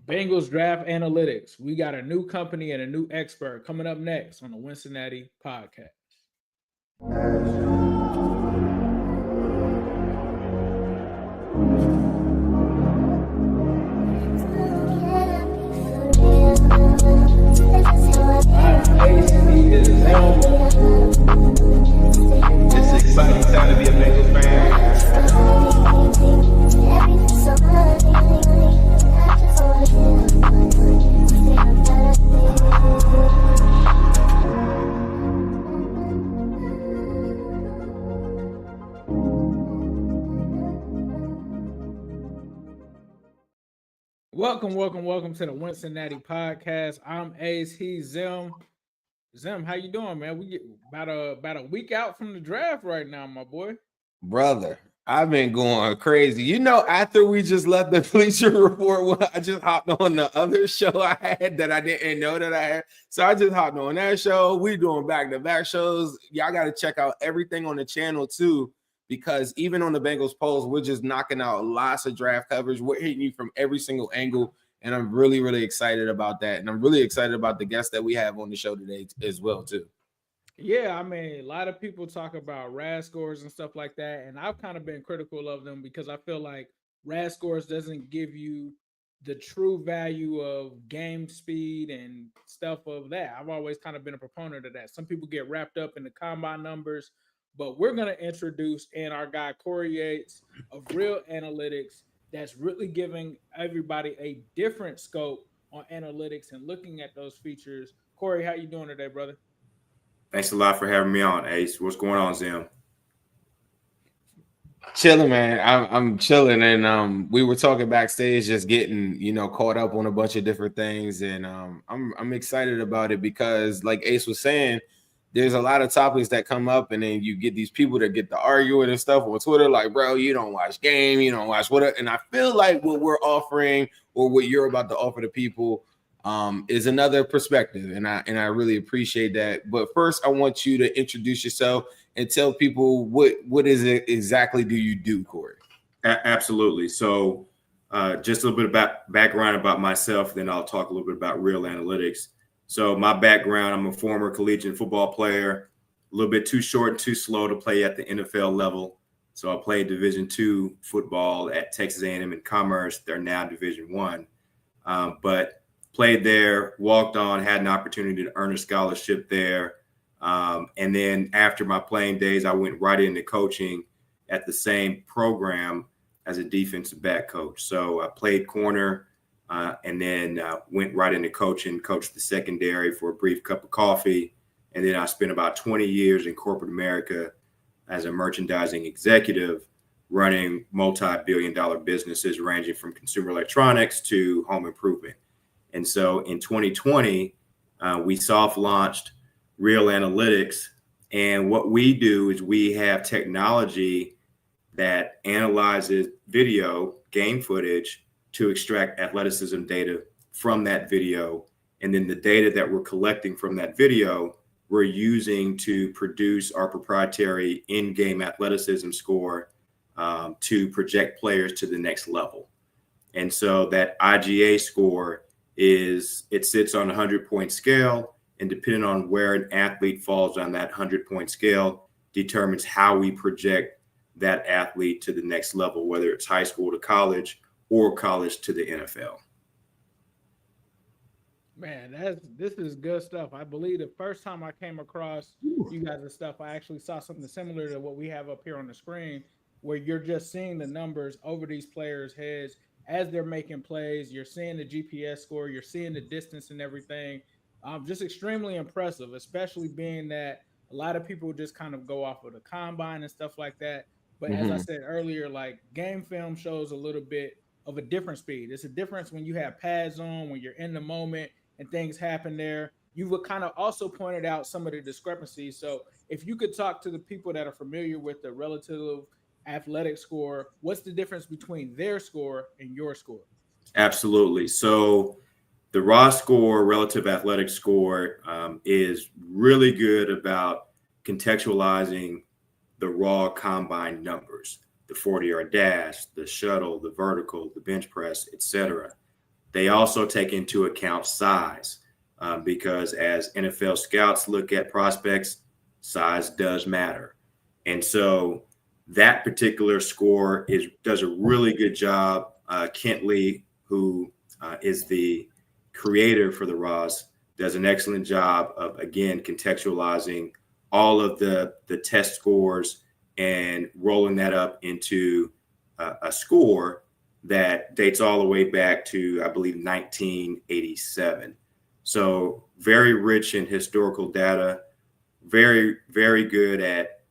Bengals draft analytics. We got a new company and a new expert coming up next on the Wincinnati podcast. It's an exciting time to be a Bengals fan. Welcome to the Wincinnati podcast. I'm Ace, he's Zim. Zim, how you doing, man? We get about a week out from the draft right now, my boy. Brother, I've been going crazy. You know, after we just left the Bleacher Report, I just hopped on the other show I had that I didn't know that I had. So I just hopped on that show. We doing back-to-back shows. Y'all got to check out everything on the channel too, because even on the Bengals polls, we're just knocking out lots of draft coverage. We're hitting you from every single angle, and I'm really, really excited about that. And I'm really excited about the guests that we have on the show today as well too. Yeah, I mean, a lot of people talk about RAS scores and stuff like that, and I've kind of been critical of them because I feel like RAS scores doesn't give you the true value of game speed and stuff of that. I've always kind of been a proponent of that. Some people get wrapped up in the combine numbers, but we're going to introduce our guy Cory Yates of Real Analytics that's really giving everybody a different scope on analytics and looking at those features. Cory, how you doing today, brother? Thanks a lot for having me on, Ace. What's going on, Zim? Chilling, man. I'm chilling, and we were talking backstage, just getting caught up on a bunch of different things, and I'm excited about it because, like Ace was saying, there's a lot of topics that come up, and then you get these people that get to arguing and stuff on Twitter, like, bro, you don't watch game, you don't watch what, and I feel like what we're offering or what you're about to offer to people is another perspective, and I really appreciate that. But first, I want you to introduce yourself and tell people what is it exactly do you do, Cory? Absolutely. So just a little bit about background about myself, then I'll talk a little bit about Real Analytics. So my background, I'm a former collegiate football player, a little bit too short and too slow to play at the NFL level. So I played Division II football at Texas A&M in Commerce. They're now Division I. But played there, walked on, had an opportunity to earn a scholarship there. And then after my playing days, I went right into coaching at the same program as a defensive back coach. So I played corner and then went right into coaching, coached the secondary for a brief cup of coffee. And then I spent about 20 years in corporate America as a merchandising executive, running multi-billion-dollar businesses ranging from consumer electronics to home improvement. And so in 2020, we soft launched Real Analytics. And what we do is we have technology that analyzes video, game footage, to extract athleticism data from that video. And then the data that we're collecting from that video, we're using to produce our proprietary in-game athleticism score to project players to the next level. And so that IGA score it sits on a 100-point scale, and depending on where an athlete falls on that 100-point scale determines how we project that athlete to the next level, whether it's high school to college or college to the NFL. Man, this is good stuff. I believe the first time I came across you guys' stuff, I actually saw something similar to what we have up here on the screen, where you're just seeing the numbers over these players' heads as they're making plays. You're seeing the GPS score, you're seeing the distance and everything. Just extremely impressive, especially being that a lot of people just kind of go off of the combine and stuff like that. But as I said earlier, like game film shows a little bit of a different speed. It's a difference when you have pads on, when you're in the moment and things happen there. You've kind of also pointed out some of the discrepancies. So if you could talk to the people that are familiar with the relative athletic score, what's the difference between their score and your score? Absolutely. So the raw score, relative athletic score, is really good about contextualizing the raw combine numbers, the 40-yard dash, the shuttle, the vertical, the bench press, etc. They also take into account size because as NFL scouts look at prospects, size does matter. And so that particular score does a really good job. Kent Lee, who is the creator for the RAS, does an excellent job of, again, contextualizing all of the test scores and rolling that up into a score that dates all the way back to, I believe, 1987. So very rich in historical data, very, very good at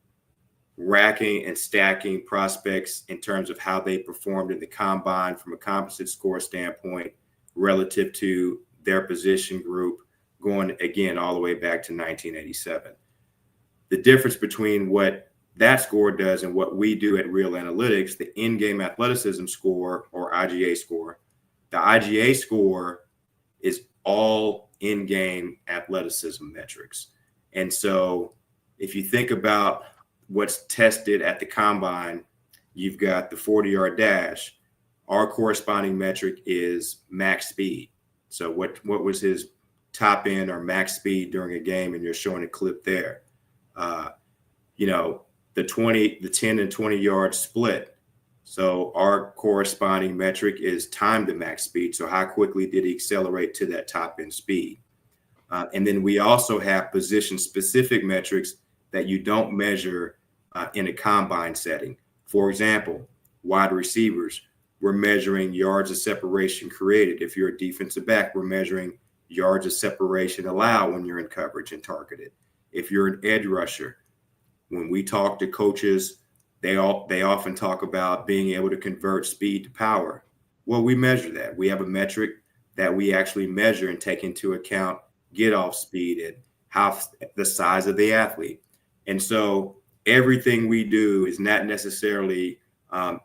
racking and stacking prospects in terms of how they performed in the combine from a composite score standpoint relative to their position group, going again all the way back to 1987. The difference between what that score does and what we do at Real Analytics, the in-game athleticism score or IGA score, the IGA score is all in-game athleticism metrics. And so if you think about what's tested at the combine, you've got the 40-yard dash. Our corresponding metric is max speed. So what was his top end or max speed during a game, and you're showing a clip there. The 10 and 20 yard split. So our corresponding metric is time to max speed. So how quickly did he accelerate to that top end speed? And then we also have position specific metrics that you don't measure in a combine setting. For example, wide receivers, we're measuring yards of separation created. If you're a defensive back, we're measuring yards of separation allowed when you're in coverage and targeted. If you're an edge rusher, when we talk to coaches, they often talk about being able to convert speed to power. Well, we measure that. We have a metric that we actually measure and take into account get off speed and how the size of the athlete. And so everything we do is not necessarily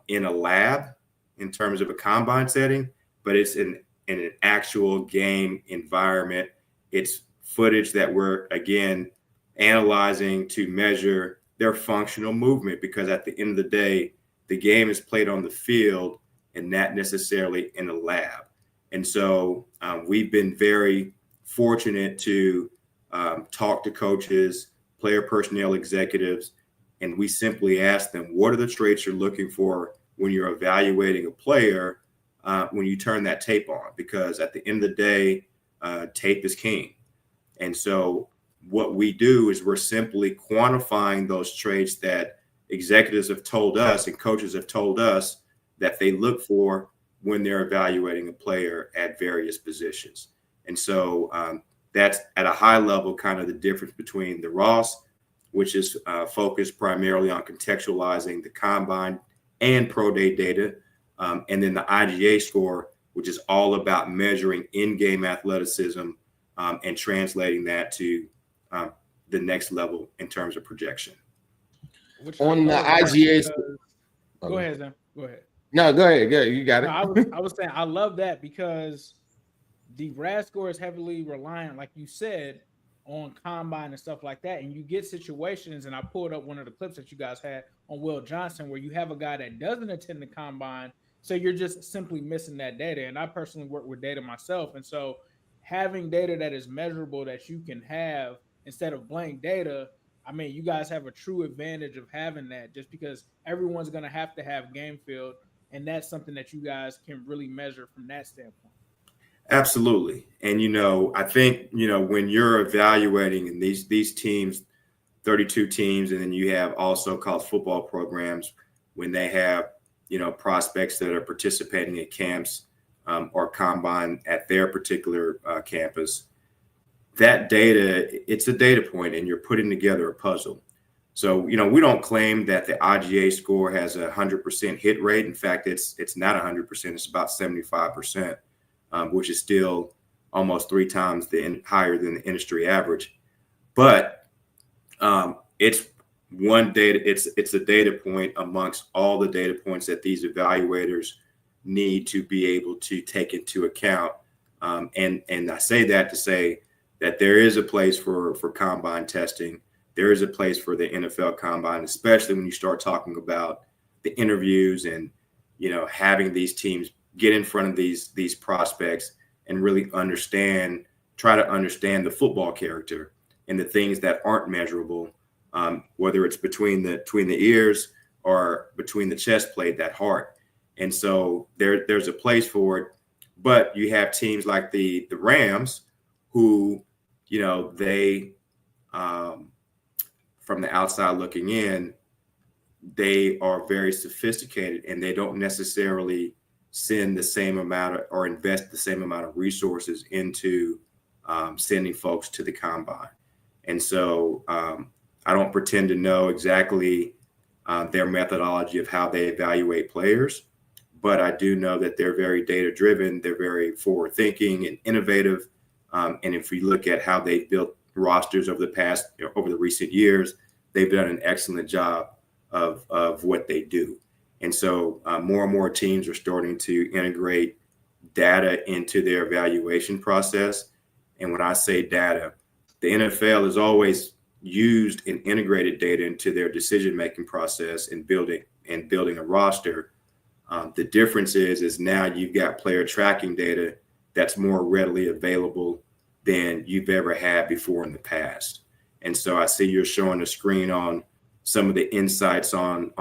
in a lab in terms of a combine setting, but it's in an actual game environment. It's footage that we're, again, analyzing to measure their functional movement, because at the end of the day, the game is played on the field and not necessarily in a lab. And so we've been very fortunate to talk to coaches, player personnel executives, and we simply ask them, what are the traits you're looking for when you're evaluating a player when you turn that tape on? Because at the end of the day, tape is king. And so what we do is we're simply quantifying those traits that executives have told us and coaches have told us that they look for when they're evaluating a player at various positions. And so that's at a high level kind of the difference between the RAS, which is focused primarily on contextualizing the combine and pro day data, and then the IGA score, which is all about measuring in-game athleticism and translating that to the next level in terms of projection. On the IGA, go ahead, Zim. Go ahead. No, go ahead. Go ahead. You got it. No, I was saying I love that because the RAS score is heavily reliant, like you said, on combine and stuff like that. And you get situations, and I pulled up one of the clips that you guys had on Will Johnson, where you have a guy that doesn't attend the combine, so you're just simply missing that data. And I personally work with data myself, and so having data that is measurable that you can have instead of blank data, I mean, you guys have a true advantage of having that, just because everyone's going to have game field, and that's something that you guys can really measure from that standpoint. Absolutely. And, I think, when you're evaluating these teams, 32 teams, and then you have also college football programs, when they have, prospects that are participating at camps or combine at their particular campus, that data, it's a data point, and you're putting together a puzzle. So, we don't claim that the IGA score has a 100% hit rate. In fact, it's not 100%. It's about 75%. Which is still almost 3 times higher than the industry average. But it's one data. It's a data point amongst all the data points that these evaluators need to be able to take into account. And I say that to say that there is a place for combine testing. There is a place for the NFL combine, especially when you start talking about the interviews and having these teams get in front of these prospects and really try to understand the football character and the things that aren't measurable, whether it's between the ears or between the chest plate, that heart. And so there's a place for it. But you have teams like the Rams who, they from the outside looking in, they are very sophisticated and they don't necessarily send the same amount or invest the same amount of resources into sending folks to the combine. And so I don't pretend to know exactly their methodology of how they evaluate players, but I do know that they're very data driven. They're very forward thinking and innovative. And if we look at how they've built rosters over the recent years, they've done an excellent job of what they do. And so more and more teams are starting to integrate data into their evaluation process. And when I say data, the NFL has always used and integrated data into their decision-making process in building a roster. The difference is now you've got player tracking data that's more readily available than you've ever had before in the past. And so I see you're showing a screen on some of the insights on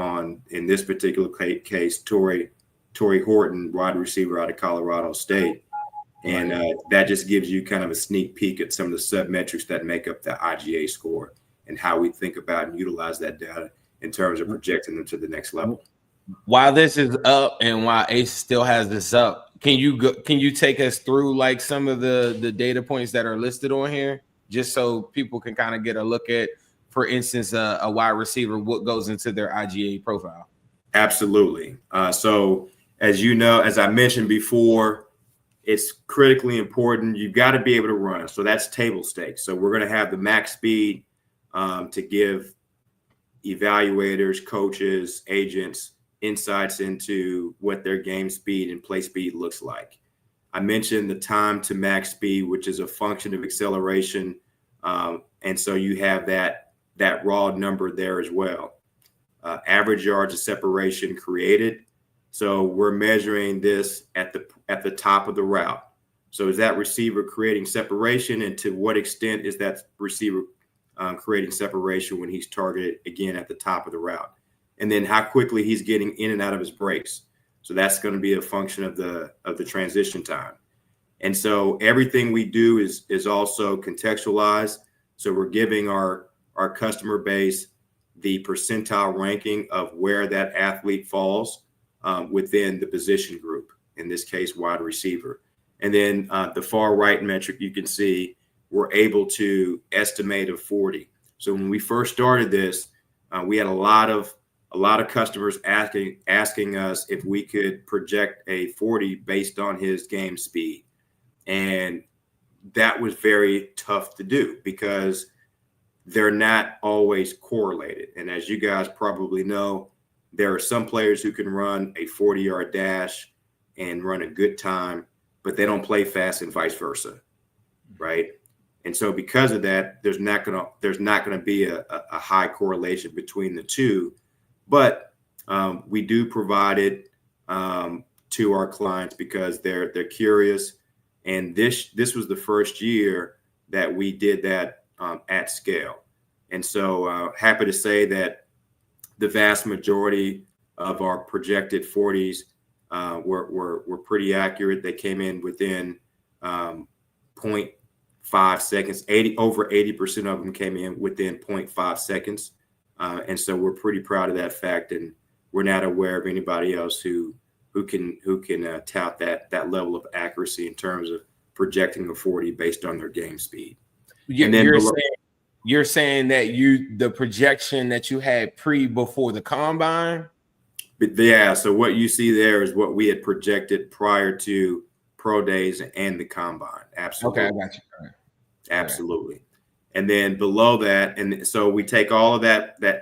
in this particular case, Tory Horton, wide receiver out of Colorado State. And that just gives you kind of a sneak peek at some of the sub-metrics that make up the IGA score and how we think about and utilize that data in terms of projecting them to the next level. While this is up and while Ace still has this up, can you take us through like some of the data points that are listed on here, just so people can kind of get a look at, for instance, a wide receiver, what goes into their IGA profile? Absolutely. So as you know, as I mentioned before, it's critically important. You've got to be able to run. So that's table stakes. So we're going to have the max speed to give evaluators, coaches, agents insights into what their game speed and play speed looks like. I mentioned the time to max speed, which is a function of acceleration. And so you have that raw number there as well. Average yards of separation created. So we're measuring this at the top of the route. So is that receiver creating separation, and to what extent is that receiver creating separation when he's targeted again at the top of the route? And then how quickly he's getting in and out of his breaks. So that's going to be a function of the transition time. And so everything we do is also contextualized. So we're giving our customer base the percentile ranking of where that athlete falls within the position group, in this case, wide receiver. And then the far right metric, you can see we're able to estimate a 40. So when we first started this, we had a lot of customers asking us if we could project a 40 based on his game speed. And that was very tough to do because they're not always correlated. And as you guys probably know, there are some players who can run a 40-yard dash and run a good time, but they don't play fast and vice versa, right? And so because of that, there's not gonna be a high correlation between the two, but we do provide it to our clients because they're curious. And this was the first year that we did that at scale. And so happy to say that the vast majority of our projected 40s were pretty accurate. They came in within 0.5 seconds. Over 80% of them came in within 0.5 seconds. And so we're pretty proud of that fact. And we're not aware of anybody else who can tout that level of accuracy in terms of projecting a 40 based on their game speed. You're saying that the projection that you had before the combine? But yeah, so what you see there is what we had projected prior to pro days and the combine. Absolutely. Okay, I got you. All right. Absolutely. And then below that, and so we take all of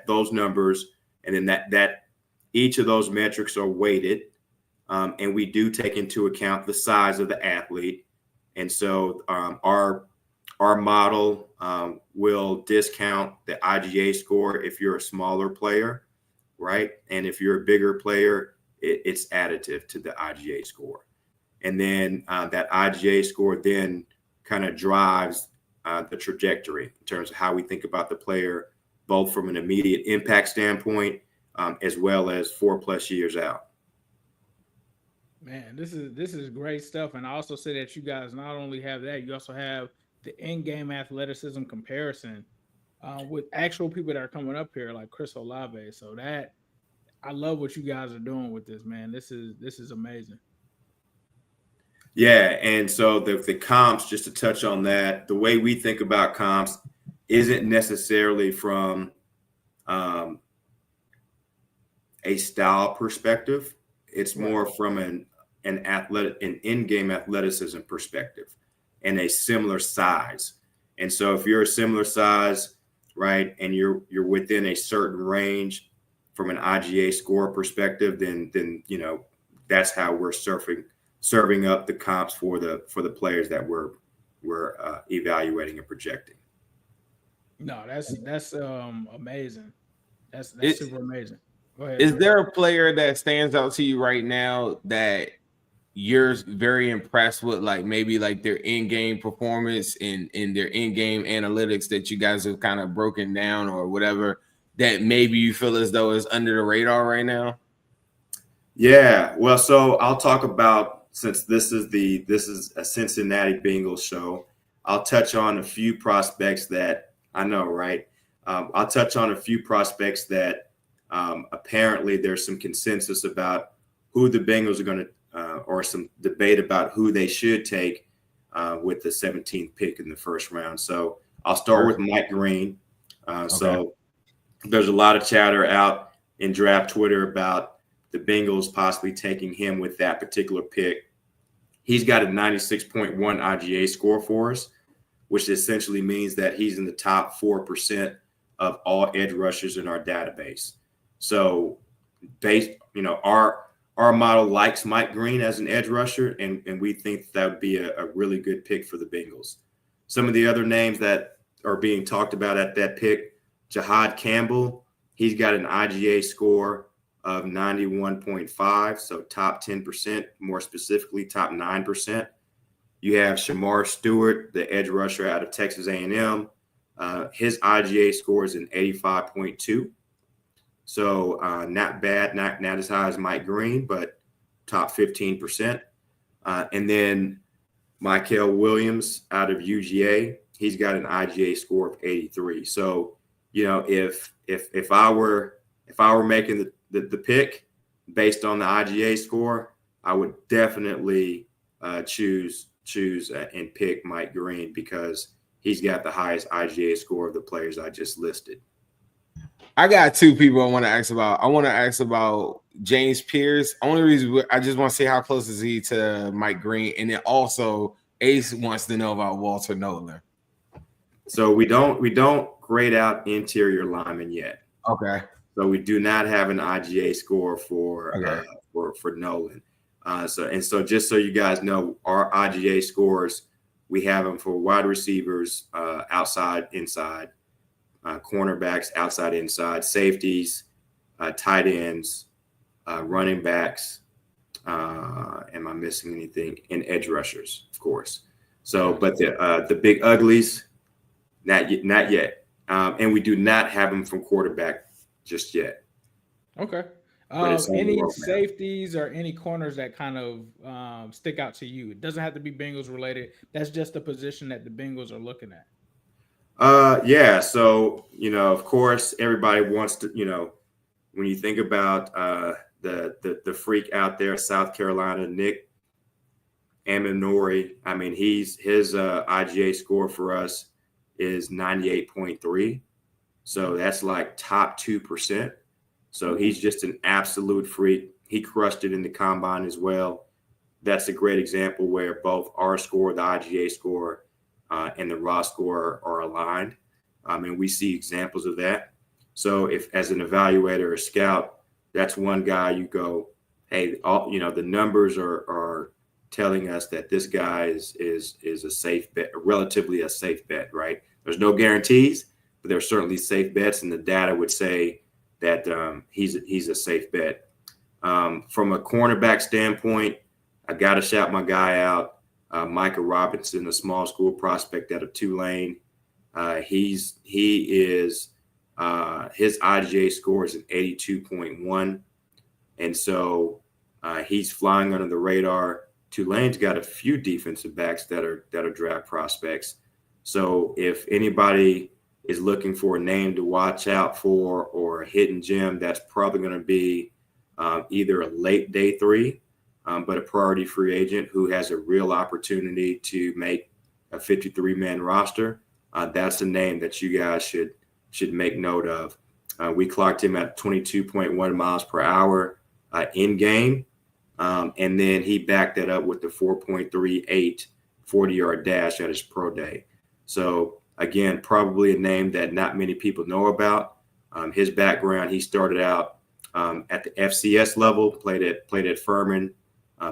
those numbers, and then that each of those metrics are weighted, and we do take into account the size of the athlete. And so our model will discount the IGA score if you're a smaller player, right? And if you're a bigger player, it's additive to the IGA score. And then that IGA score then kind of drives the trajectory in terms of how we think about the player, both from an immediate impact standpoint, as well as 4+ years out. Man, this is great stuff. And I also say that you guys not only have that, you also have the in-game athleticism comparison with actual people that are coming up here, like Chris Olave. So that I love what you guys are doing with this, man. This is amazing. Yeah, and so the comps, just to touch on that, the way we think about comps isn't necessarily from a style perspective. It's more from an in-game athleticism perspective and a similar size. And so if you're a similar size, right, and you're within a certain range from an IGA score perspective, then that's how we're serving up the comps for the players that we're evaluating and projecting. No, that's amazing. That's super amazing. Go ahead. Is there a player that stands out to you right now that you're very impressed with, like maybe like their in-game performance and their in-game analytics that you guys have kind of broken down or whatever, that maybe you feel as though is under the radar right now? Yeah, well, so I'll talk about, since this is a Cincinnati Bengals show, I'll touch on a few prospects that I know, right? I'll touch on a few prospects that apparently there's some consensus about who the Bengals are going to, or some debate about who they should take with the 17th pick in the first round. So I'll start with Mike Green. So there's a lot of chatter out in draft Twitter about the Bengals possibly taking him with that particular pick. He's got a 96.1 IGA score for us, which essentially means that he's in the top 4% of all edge rushers in our database. So our model likes Mike Green as an edge rusher, and we think that would be a really good pick for the Bengals. Some of the other names that are being talked about at that pick, Jahad Campbell, he's got an IGA score of 91.5, so top 10%, more specifically top 9%. You have Shamar Stewart, the edge rusher out of Texas A&M. His IGA score is an 85.2. So not bad, not as high as Mike Green, but top 15%. And then Michael Williams out of UGA, he's got an IGA score of 83. So, if I were making the pick based on the IGA score, I would definitely choose and pick Mike Green because he's got the highest IGA score of the players I just listed. I got two people I want to ask about. I want to ask about James Pierce. Only reason I just want to see how close is he to Mike Green, and then also Ace wants to know about Walter Nolan. So we don't grade out interior linemen yet. Okay. So we do not have an IGA score for Nolan. So just so you guys know, our IGA scores, we have them for wide receivers, outside, inside, cornerbacks, outside, inside, safeties, tight ends, running backs. Am I missing anything? And edge rushers, of course. So, but the big uglies, not yet. And we do not have them from quarterback just yet. Okay. Any safeties or any corners that kind of stick out to you? It doesn't have to be Bengals related. That's just the position that the Bengals are looking at. Yeah. So, of course, everybody wants to, when you think about the freak out there, South Carolina, Nick Amenori, I mean, his IGA score for us is 98.3. So that's like top 2%. So he's just an absolute freak. He crushed it in the combine as well. That's a great example where both our score, the IGA score, and the raw score are aligned. And we see examples of that. So if as an evaluator or scout, that's one guy you go, hey, the numbers are telling us that this guy is a safe bet, relatively a safe bet, right? There's no guarantees, but there's certainly safe bets, and the data would say that he's a safe bet. From a cornerback standpoint, I got to shout my guy out, Micah Robinson, a small school prospect out of Tulane. He is his IGA score is an 82.1, and so he's flying under the radar. Tulane's got a few defensive backs that are draft prospects. So if anybody is looking for a name to watch out for or a hidden gem, that's probably going to be either a late day 3, but a priority free agent who has a real opportunity to make a 53-man roster. That's a name that you guys should make note of. We clocked him at 22.1 miles per hour in game. And then he backed that up with the 4.38 40-yard dash at his pro day. So again, probably a name that not many people know about. His background, he started out at the FCS level, played at Furman,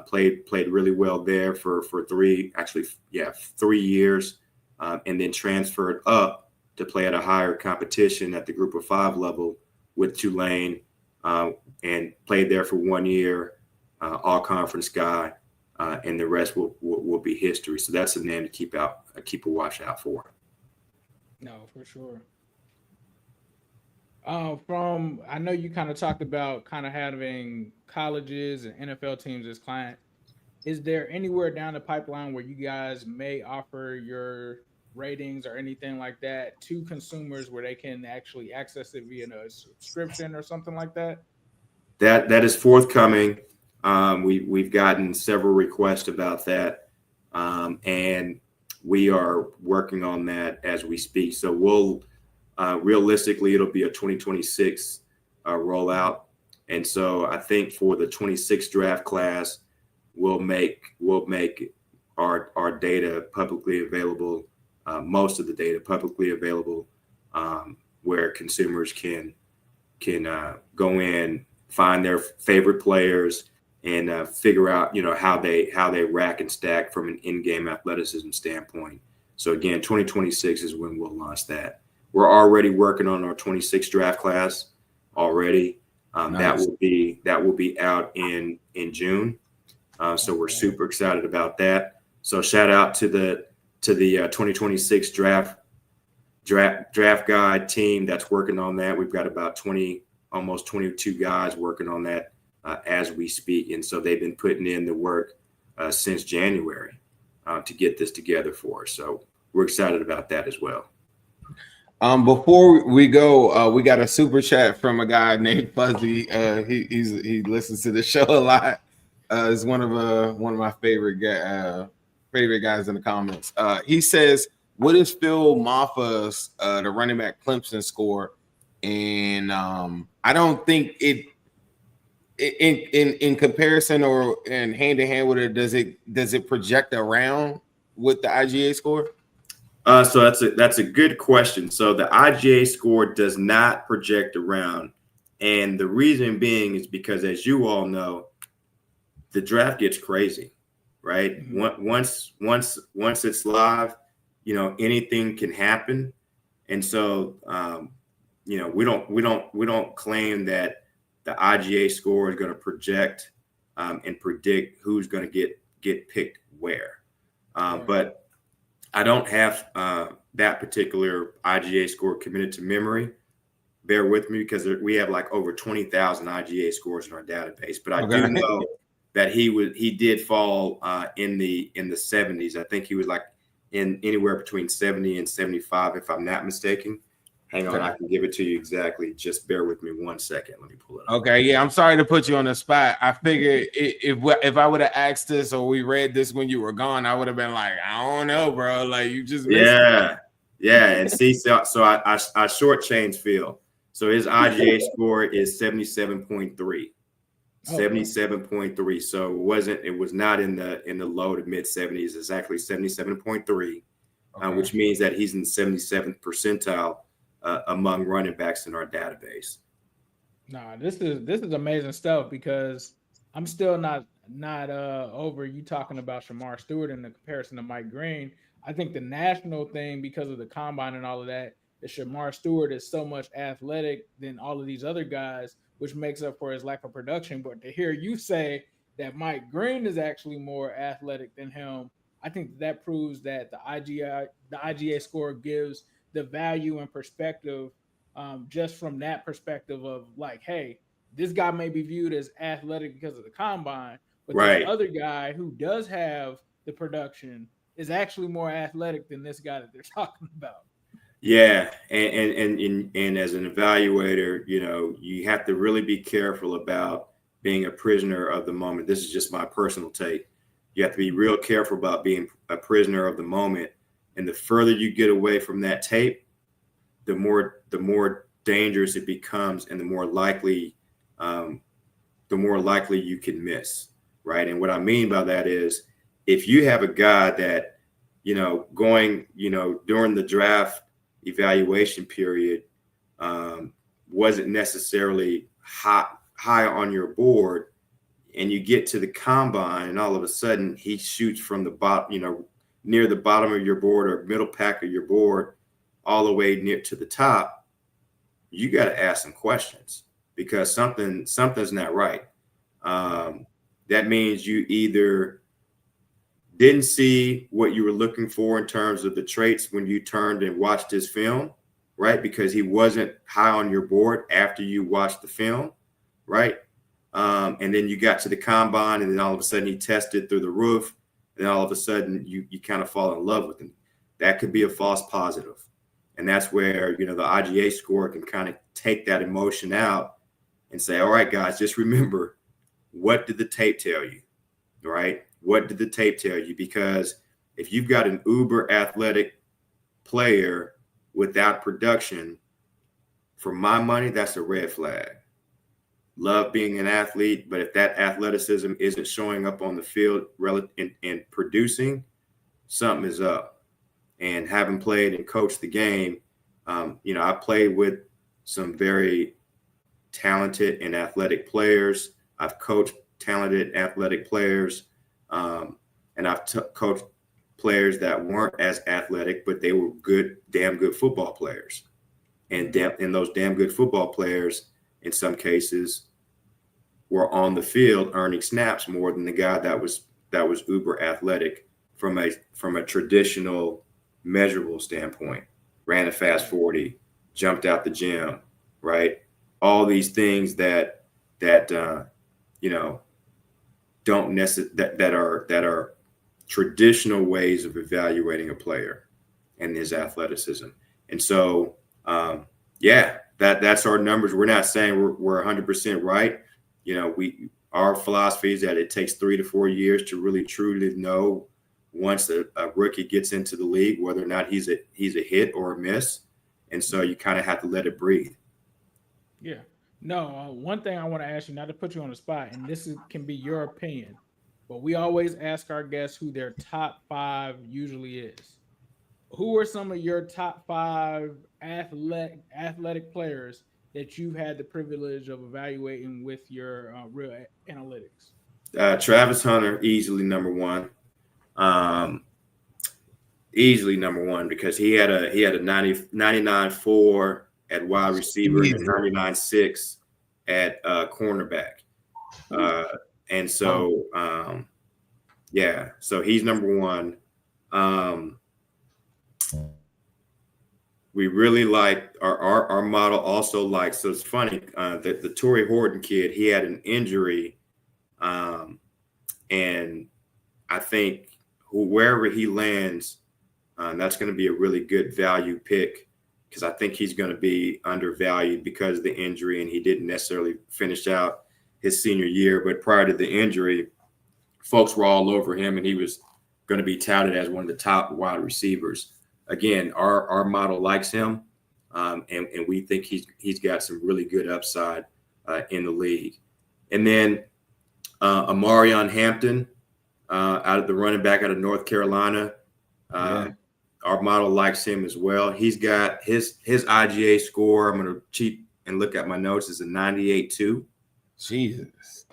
played really well there for 3 years, and then transferred up to play at a higher competition at the Group of 5 level with Tulane, and played there for 1 year, all conference guy, and the rest will be history. So that's a name to keep a watch out for. No, for sure. I know you kind of talked about kind of having colleges and NFL teams as clients. Is there anywhere down the pipeline where you guys may offer your ratings or anything like that to consumers where they can actually access it via a subscription or something like that? That is forthcoming. We've gotten several requests about that, and we are working on that as we speak. So we'll realistically, it'll be a 2026 rollout, and so I think for the 26 draft class, we'll make our data publicly available, most of the data publicly available, where consumers can go in, find their favorite players, and figure out how they rack and stack from an in-game athleticism standpoint. So again, 2026 is when we'll launch that. We're already working on our 26 draft class already. Nice. That will be out in June. So we're super excited about that. So shout out to the 2026 draft guide team that's working on that. We've got about 20, almost 22 guys working on that as we speak. And so they've been putting in the work since January to get this together for us. So we're excited about that as well. Before we go, we got a super chat from a guy named Fuzzy. He listens to the show a lot. Is one of my favorite guys in the comments. He says, "What is Phil Maffa's the running back Clemson score?" And I don't think it in comparison or in hand to hand with it, does it project around with the IGA score? So that's a good question. So the IGA score does not project around, and the reason being is because, as you all know, the draft gets crazy, right? Mm-hmm. Once it's live, anything can happen, and so we don't claim that the IGA score is going to project and predict who's going to get picked where, right. But I don't have that particular IGA score committed to memory. Bear with me because we have like over 20,000 IGA scores in our database. But I do know that he did fall in the 70s. I think he was like in anywhere between 70 and 75, if I'm not mistaken. Hang on, I can give it to you exactly. Just bear with me 1 second. Let me pull it up. Okay, yeah, I'm sorry to put you on the spot. I figured if I would have asked this or we read this when you were gone, I would have been like, I don't know, bro. Like you just missed it. And see, so I shortchanged Phil. So his IGA score is 77.3. 77.3. So it was not in the low to mid 70s. It's actually 77.3, which means that he's in the 77th percentile among running backs in our database. Nah, this is amazing stuff because I'm still not over you talking about Shamar Stewart in the comparison to Mike Green. I think the national thing, because of the combine and all of that, is Shamar Stewart is so much athletic than all of these other guys, which makes up for his lack of production. But to hear you say that Mike Green is actually more athletic than him, I think that proves that the IGA score gives the value and perspective, just from that perspective of like, hey, this guy may be viewed as athletic because of the combine, but this Right. other guy who does have the production is actually more athletic than this guy that they're talking about. Yeah, and as an evaluator, you have to really be careful about being a prisoner of the moment. This is just my personal take. You have to be real careful about being a prisoner of the moment. And the further you get away from that tape, the more dangerous it becomes, and the more likely you can miss. Right. And what I mean by that is, if you have a guy that, going, during the draft evaluation period, wasn't necessarily high on your board, and you get to the combine and all of a sudden he shoots from the bottom, near the bottom of your board or middle pack of your board, all the way near to the top, you got to ask some questions, because something's not right. That means you either didn't see what you were looking for in terms of the traits when you turned and watched his film, right? Because he wasn't high on your board after you watched the film, right? And then you got to the combine, and then all of a sudden he tested through the roof, and all of a sudden you kind of fall in love with him. That could be a false positive. And that's where, the IGA score can kind of take that emotion out and say, all right, guys, just remember, what did the tape tell you, right? What did the tape tell you? Because if you've got an uber athletic player without production, for my money, that's a red flag. Love being an athlete, but if that athleticism isn't showing up on the field and producing, something is up. And having played and coached the game, I played with some very talented and athletic players. I've coached talented athletic players, and I've coached players that weren't as athletic, but they were damn good football players. And those damn good football players, in some cases, were on the field earning snaps more than the guy that was uber athletic from a traditional measurable standpoint. Ran a fast 40, jumped out the gym, right? All these things that don't necessarily that are traditional ways of evaluating a player and his athleticism. And so, that's our numbers. We're not saying we're 100% right. Our philosophy is that it takes 3 to 4 years to really truly know, once a rookie gets into the league, whether or not he's a hit or a miss. And so you kind of have to let it breathe. Yeah. No, one thing I want to ask you, not to put you on the spot, and can be your opinion, but we always ask our guests who their top 5 usually is. Who are some of your top 5 athletic players that you've had the privilege of evaluating with your real analytics? Travis Hunter, easily number one. Easily number one, because he had a 99.4 at wide receiver and 99.6 at cornerback. And so, so he's number one. We really like our model also likes, so it's funny that the Torrey Horton kid, he had an injury. And I think wherever he lands, that's going to be a really good value pick, because I think he's going to be undervalued because of the injury, and he didn't necessarily finish out his senior year. But prior to the injury, folks were all over him, and he was going to be touted as one of the top wide receivers. Again, our model likes him, and we think he's got some really good upside in the league. And then Amarion Hampton, out of the running back out of North Carolina. Our model likes him as well. He's got his IGA score, I'm going to cheat and look at my notes, is a 98.2. Jesus.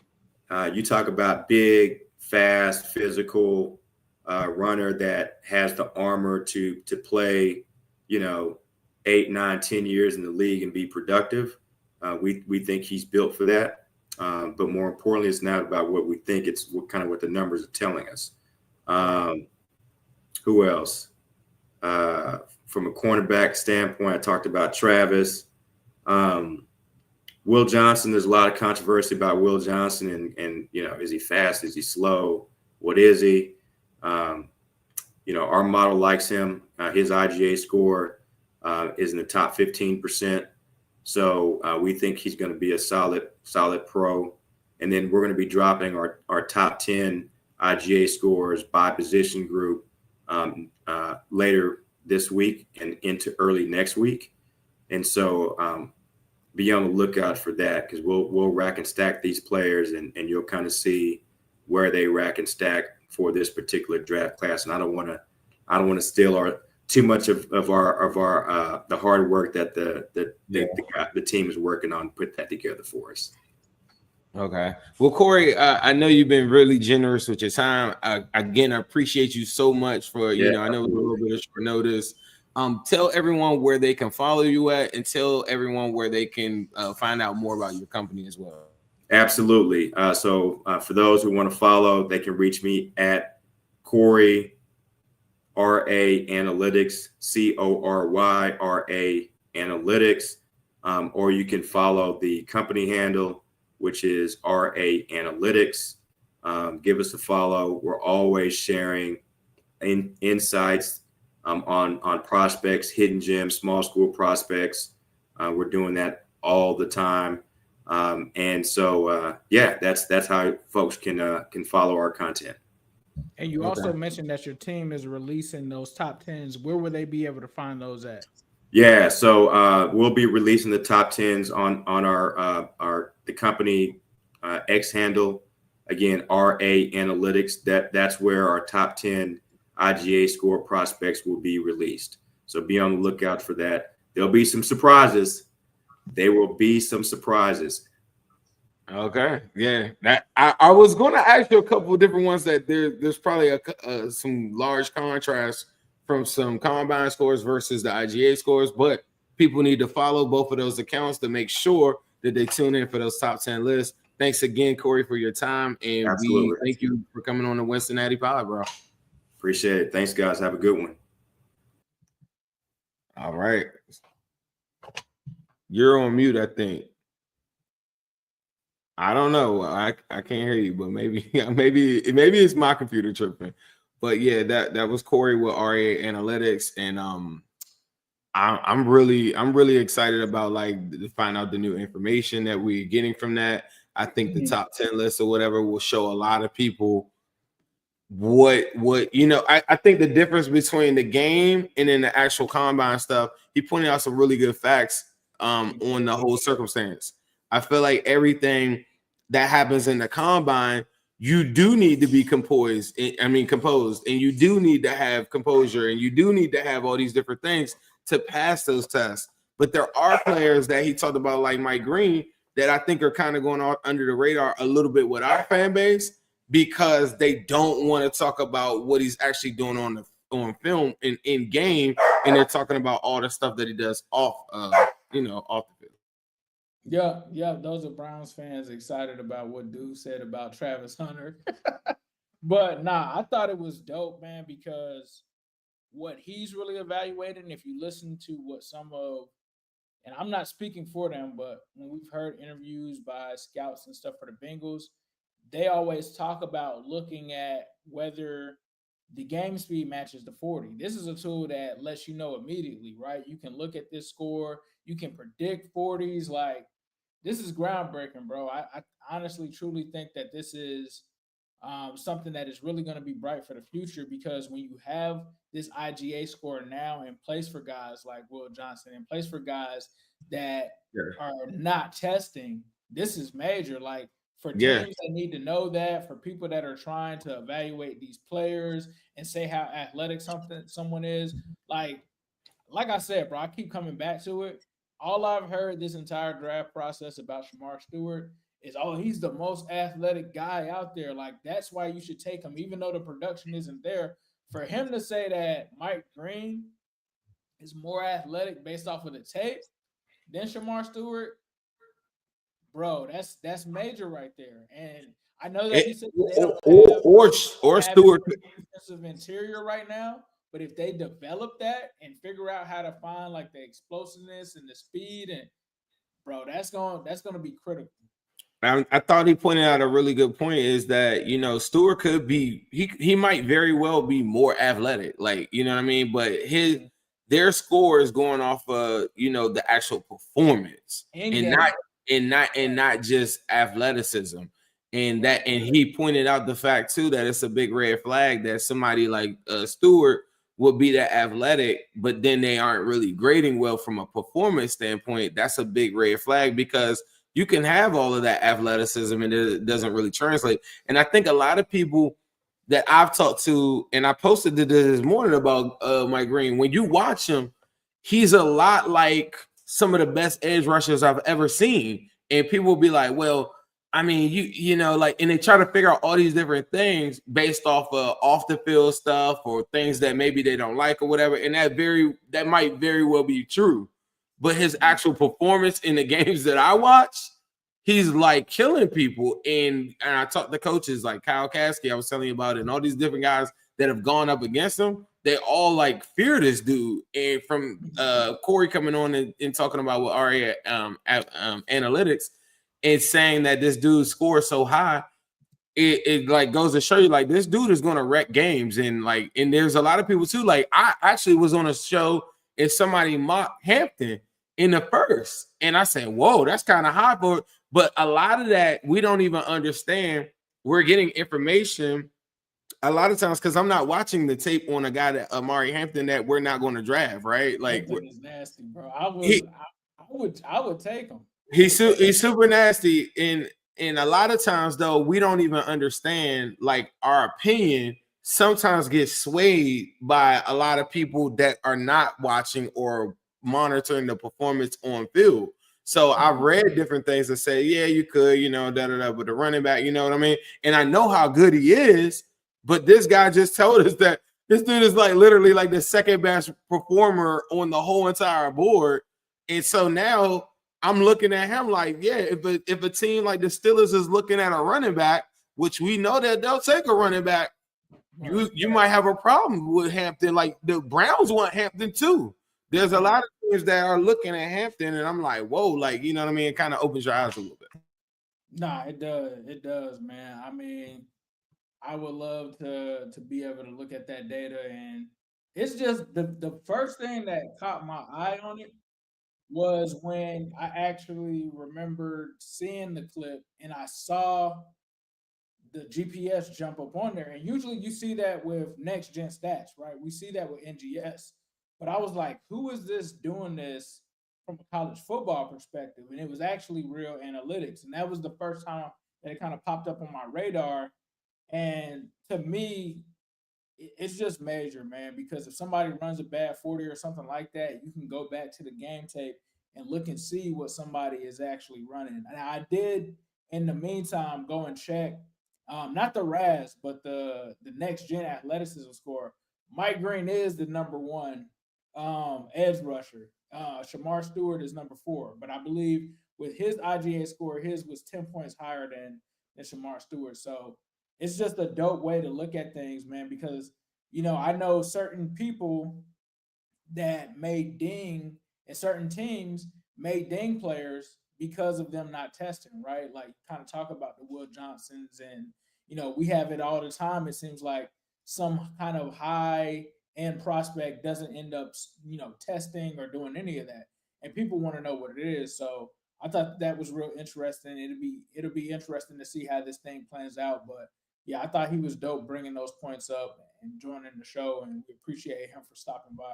You talk about big, fast, physical runner that has the armor to play, 8, 9, 10 years in the league and be productive. We think he's built for that. But more importantly, it's not about what we think. It's what the numbers are telling us. Who else? From a cornerback standpoint, I talked about Travis. Will Johnson, there's a lot of controversy about Will Johnson and is he fast? Is he slow? What is he? Our model likes him. His IGA score is in the top 15%. So we think he's going to be a solid pro. And then we're going to be dropping our top 10 IGA scores by position group later this week and into early next week. And so be on the lookout for that, because we'll rack and stack these players, and you'll kind of see where they rack and stack for this particular draft class. And I don't want to steal too much of our the hard work that the team is working on, put that together for us. Okay. Well, Cory, I know you've been really generous with your time. Again, I appreciate you so much for, I know it was a little bit of short notice. Tell everyone where they can follow you at, and tell everyone where they can find out more about your company as well. Absolutely. So for those who want to follow, they can reach me at Cory RA Analytics, CORY RA Analytics, or you can follow the company handle, which is RA Analytics. Give us a follow. We're always sharing insights on prospects, hidden gems, small school prospects. We're doing that all the time. And so, that's how folks can follow our content. And you also mentioned that your team is releasing those top 10s. Where will they be able to find those at? Yeah, so we'll be releasing the top 10s on the company X handle. Again, RA Analytics. That's where our top 10 IGA score prospects will be released. So be on the lookout for that. There'll be some surprises. There will be some surprises. Okay, yeah. That I was going to ask you a couple of different ones that there's probably some large contrast from some combine scores versus the IGA scores, but people need to follow both of those accounts to make sure that they tune in for those top 10 lists. Thanks again, Cory, for your time, and we thank you for coming on the Wincinnati Pod, bro. Appreciate it. Thanks, guys. Have a good one. All right. You're on mute, I think. I don't know. I can't hear you, but maybe it's my computer tripping. But yeah, that was Cory with RA Analytics, and I'm really excited about to find out the new information that we're getting from that. I think the top 10 list or whatever will show a lot of people what I think the difference between the game and then the actual combine stuff. He pointed out some really good facts on the whole circumstance. I feel like everything that happens in the combine, you do need to be composed, and you do need to have composure, and you do need to have all these different things to pass those tests. But there are players that he talked about, like Mike Green, that I think are kind of going on under the radar a little bit with our fan base, because they don't want to talk about what he's actually doing on film and in game, and they're talking about all the stuff that he does off the field. Yeah, those are Browns fans excited about what dude said about Travis Hunter. But I thought it was dope, man, because what he's really evaluating, if you listen to what and I'm not speaking for them, but when we've heard interviews by scouts and stuff for the Bengals, they always talk about looking at whether the game speed matches the 40. This is a tool that lets you know immediately, right? You can look at this score, you can predict 40s. Like, this is groundbreaking, bro. I honestly, truly think that this is something that is really going to be bright for the future, because when you have this IGA score now in place for guys like Will Johnson, in place for guys that are not testing, this is major. Like, for teams that need to know that, for people that are trying to evaluate these players and say how athletic someone is, like I said, bro, I keep coming back to it. All I've heard this entire draft process about Shamar Stewart is, he's the most athletic guy out there. Like, that's why you should take him, even though the production isn't there. For him to say that Mike Green is more athletic based off of the tape than Shamar Stewart, bro, that's major right there. And I know that he said they don't Or have Stewart. defensive interior right now, but if they develop that and figure out how to find like the explosiveness and the speed, and bro, that's gonna be critical. I thought he pointed out a really good point is that, you know, Stewart could be, he might very well be more athletic, like, you know what I mean? But their score is going off of, you know, the actual performance and not just athleticism. And he pointed out the fact too that it's a big red flag that somebody like Stewart would be that athletic, but then they aren't really grading well from a performance standpoint. That's a big red flag because you can have all of that athleticism and it doesn't really translate. And I think a lot of people that I've talked to, and I posted this morning about Mike Green, when you watch him, he's a lot like some of the best edge rushers I've ever seen. And people will be like, well, I mean, you know, like, and they try to figure out all these different things based off of off the field stuff or things that maybe they don't like or whatever. And that might very well be true. But his actual performance in the games that I watch, he's like killing people. And I talked to coaches like Kyle Kasky, I was telling you about it, and all these different guys that have gone up against him, they all like fear this dude. And from Cory coming on and talking about what RA analytics and saying that this dude scores so high, it like goes to show you like this dude is going to wreck games. And like, and there's a lot of people too. Like I actually was on a show and somebody mocked Hampton in the first, and I said, whoa, that's kind of high for it. But a lot of that we don't even understand. We're getting information a lot of times because I'm not watching the tape on a guy that Amari Hampton that we're not going to draft, right? Like it's nasty, bro. I would take him. He's super nasty, and a lot of times though we don't even understand. Like our opinion sometimes gets swayed by a lot of people that are not watching or monitoring the performance on field. So I've read different things that say, yeah, you could, you know, but the running back, you know what I mean? And I know how good he is, but this guy just told us that this dude is like literally like the second best performer on the whole entire board. And so now I'm looking at him like, yeah, if a team like the Steelers is looking at a running back, which we know that they'll take a running back, you might have a problem with Hampton. Like the Browns want Hampton too. There's a lot of teams that are looking at Hampton, and I'm like, whoa, like, you know what I mean? It kind of opens your eyes a little bit. Nah, it does. It does, man. I mean, I would love to be able to look at that data, and it's just the first thing that caught my eye on it was when I actually remembered seeing the clip and I saw the GPS jump up on there. And usually you see that with next gen stats, right? We see that with NGS. But I was like, who is this doing this from a college football perspective? And it was actually real analytics. And that was the first time that it kind of popped up on my radar. And to me, it's just major, man, because if somebody runs a bad 40 or something like that, you can go back to the game tape and look and see what somebody is actually running. And I did, in the meantime, go and check, not the RAS, but the next gen athleticism score. Mike Green is the number one edge rusher. Shamar Stewart is number 4, but I believe with his IGA score, his was 10 points higher than Shamar Stewart. So it's just a dope way to look at things, man, because, you know, I know certain people that made ding and certain teams made ding players because of them not testing, right? Like kind of talk about the Will Johnsons, and, you know, we have it all the time. It seems like some kind of high end prospect doesn't end up, you know, testing or doing any of that, and people want to know what it is. So I thought that was real interesting. It'll be interesting to see how this thing plans out. But yeah, I thought he was dope bringing those points up and joining the show, and we appreciate him for stopping by.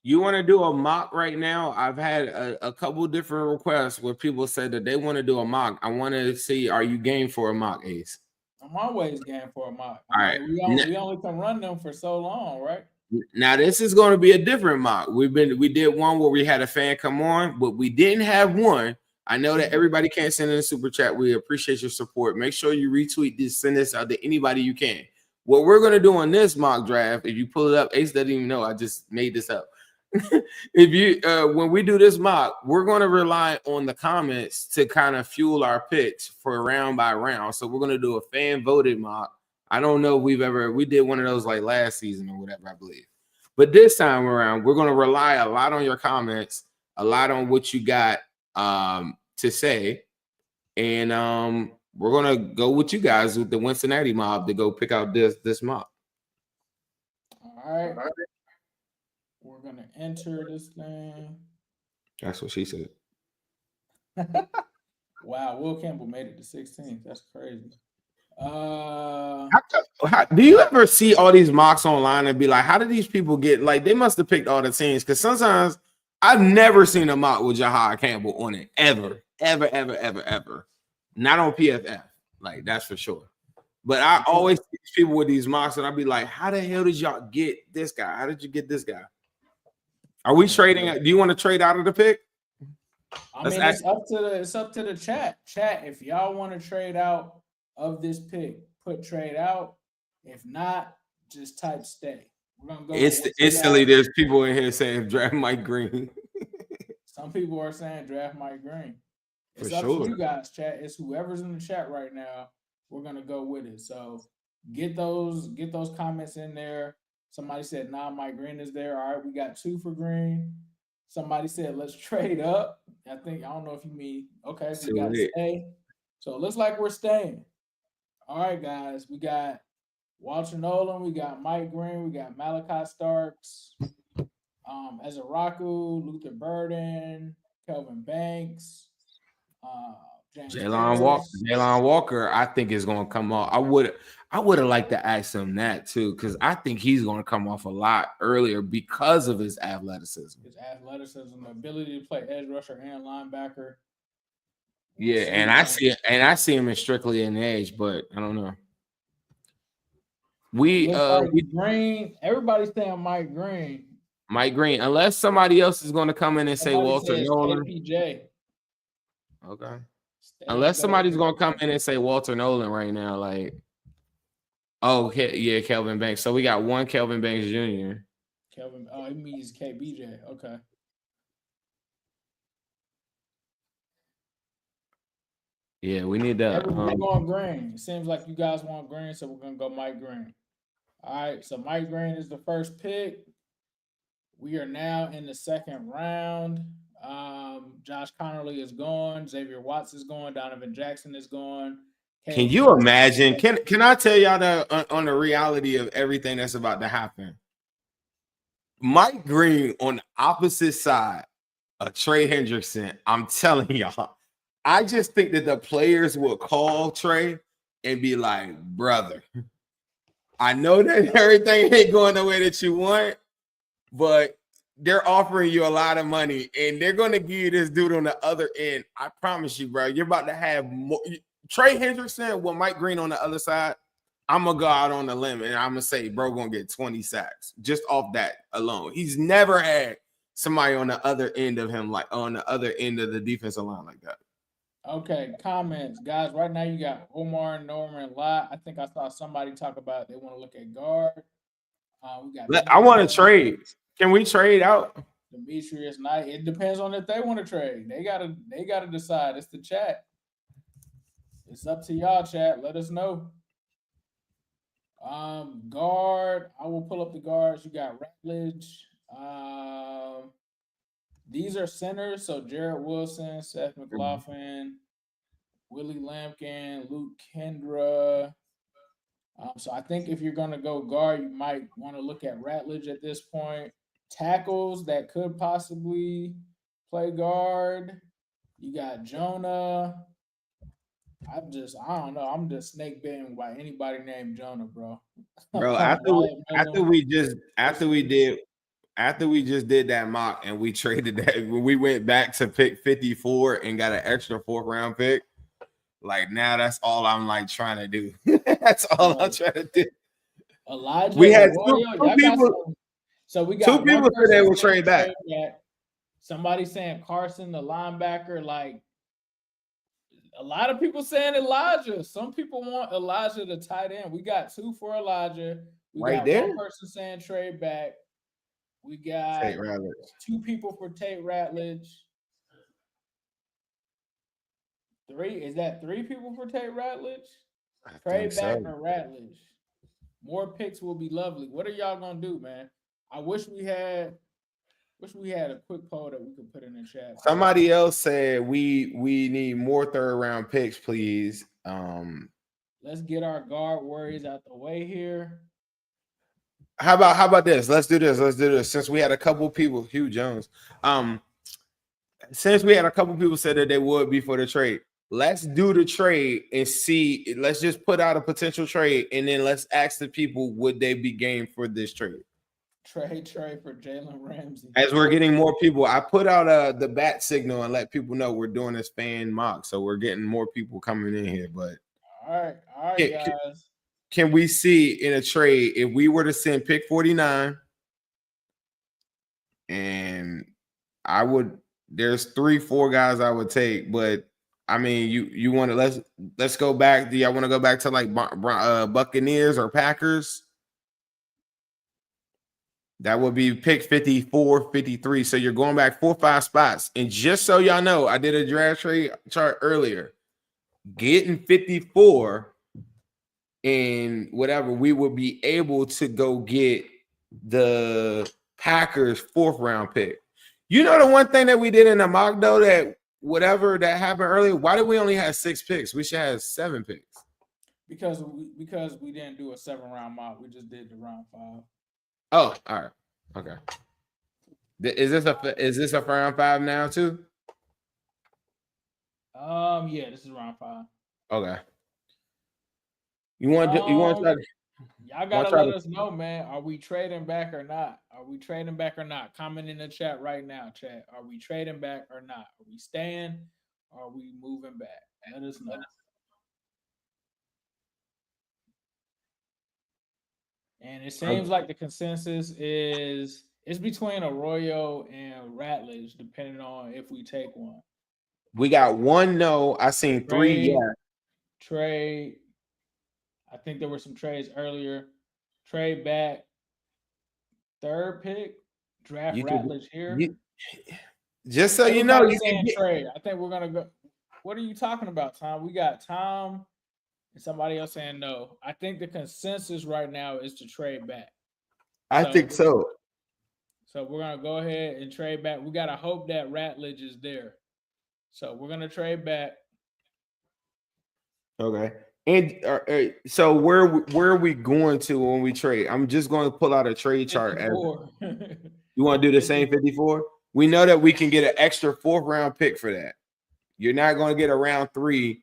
You want to do a mock right now? I've had a couple different requests where people said that they want to do a mock. I want to see, are you game for a mock, Ace? I'm always game for a mock. All right. We only can run them for so long, right? Now this is going to be a different mock. We did one where we had a fan come on, but we didn't have one. I know that everybody can't send in a super chat. We appreciate your support. Make sure you retweet this, send this out to anybody you can. What we're going to do on this mock draft, if you pull it up, Ace doesn't even know. I just made this up. if you when we do this mock, we're going to rely on the comments to kind of fuel our picks for round by round. So we're going to do a fan voted mock. I don't know if we did one of those like last season or whatever, I believe. But this time around, we're going to rely a lot on your comments, a lot on what you got to say. And we're going to go with you guys with the Cincinnati mob to go pick out this mob. All right. We're going to enter this thing. That's what she said. Wow, Will Campbell made it to 16th. That's crazy. Do you ever see all these mocks online and be like, how did these people get, like, they must have picked all the teams? Because sometimes I've never seen a mock with Jahad Campbell on it, ever. Not on PFF, like, that's for sure. But I always see people with these mocks and I'll be like, how the hell did y'all get this guy? How did you get this guy? Are we trading? Do you want to trade out of the pick? I mean, it's up to the chat. Chat, if y'all want to trade out of this pick, put trade out. If not, just type stay. We're gonna go. Instantly, there's people in here saying draft Mike Green. Some people are saying draft Mike Green. It's For up sure. to you guys, chat. It's whoever's in the chat right now. We're gonna go with it. So get those comments in there. Somebody said, nah, Mike Green is there. All right, we got 2 for Green. Somebody said, let's trade up. I don't know if you mean, okay, so we got to stay. So it looks like we're staying. All right, guys, we got Walter Nolan, we got Mike Green, we got Malachi Starks, Ezaraku, Luther Burden, Kelvin Banks, Jalen Walker, I think is going to come off. I would have liked to ask him that too, because I think he's going to come off a lot earlier because of his athleticism. The ability to play edge rusher and linebacker. Yeah, and I see him as strictly an edge, but I don't know. Green. Everybody's saying Mike Green. Mike Green, unless somebody else is going to come in and say Walter Nolan. KPJ. Okay. Unless somebody's going to come in and say Walter Nolan right now, like, oh, yeah, Kelvin Banks. So we got one Kelvin Banks Jr. He means KBJ. Okay. Yeah, we need that. We're going Green. It seems like you guys want Green, so we're going to go Mike Green. All right, so Mike Green is the first pick. We are now in the second round. Josh Connerly is gone. Xavier Watts is gone. Donovan Jackson is gone. Can you imagine? Can I tell y'all on the reality of everything that's about to happen? Mike Green on the opposite side of Trey Hendrickson. I'm telling y'all, I just think that the players will call Trey and be like, brother, I know that everything ain't going the way that you want, but they're offering you a lot of money and they're going to give you this dude on the other end. I promise you, bro, you're about to have more. Trey Hendrickson with Mike Green on the other side, I'm going to go out on the limb and I'm going to say, bro, going to get 20 sacks just off that alone. He's never had somebody on the other end of him, like on the other end of the defensive line like that. Okay, comments. Guys, right now you got Omar, Norman, Lott. I think I saw somebody talk about they want to look at guard. I want to trade. Can we trade out? Demetrius Knight. It depends on if they want to trade. They gotta decide. It's the chat. It's up to y'all, chat. Let us know. Guard. I will pull up the guards. You got Rutledge. These are centers. So Jarrett Wilson, Seth McLaughlin, Willie Lampkin, Luke Kendra. So I think if you're going to go guard, you might want to look at Ratledge at this point. Tackles that could possibly play guard. You got Jonah. I don't know. I'm just snake bitten by anybody named Jonah, bro. Bro, after we just did that mock and we traded that, when we went back to pick 54 and got an extra 4th round pick, like now that's all I'm like trying to do. That's all I'm trying to do. Elijah, we had two people. So we got 2 people said they will trade back. Somebody saying Carson, the linebacker, like a lot of people saying Elijah. Some people want Elijah the tight end. We got 2 for Elijah. We right got there. One person saying trade back. We got Tate Ratledge. 2 people for Tate Ratledge. 3, is that 3 people for Tate Ratledge? Trade back or Ratledge. More picks will be lovely. What are y'all gonna do, man? I wish we had a quick poll that we could put in the chat. Somebody else said we need more 3rd round picks, please. Let's get our guard worries out the way here. How about this? Let's do this. Since we had a couple people, Hugh Jones. Since we had a couple people said that they would be for the trade, let's do the trade and see. Let's just put out a potential trade, and then let's ask the people, would they be game for this trade? Trade for Jalen Ramsey. As we're getting more people, I put out the bat signal and let people know we're doing this fan mock, so we're getting more people coming in here. But all right, guys. Can we see in a trade if we were to send pick 49, and I would? There's 3-4 guys I would take, but I mean, you want to let's go back. Do y'all want to go back to like Buccaneers or Packers? That would be pick 54, 53. So you're going back 4 or 5 spots. And just so y'all know, I did a draft trade chart earlier. Getting 54 and whatever, we would be able to go get the Packers 4th round pick. You know the one thing that we did in the mock though, that whatever that happened earlier, why did we only have 6 picks? We should have 7 picks. Because we didn't do a 7-round mock. We just did the round 5. Oh, all right. Okay. Is this a round 5 now too? Yeah, this is round 5. Okay. You want to try to, y'all gotta let us know, man. Are we trading back or not? Comment in the chat right now, chat. Are we trading back or not? Are we staying? Or are we moving back? Let us know. And it seems like the consensus is it's between Arroyo and Ratledge, depending on if we take one. We got 1 no. I seen 3 yeah. Trade. I think there were some trades earlier. Trade back. 3rd pick. Draft Ratledge here. Just so you know, trade. I think we're gonna go. What are you talking about, Tom? We got Tom and somebody else saying no. I think the consensus right now is to trade back. I think so. So we're gonna go ahead and trade back. We gotta hope that Ratledge is there. So we're gonna trade back. Okay. And so where are we going to when we trade? I'm just going to pull out a trade chart. You want to do the same 54? We know that we can get an extra 4th round pick for that. You're not going to get a round 3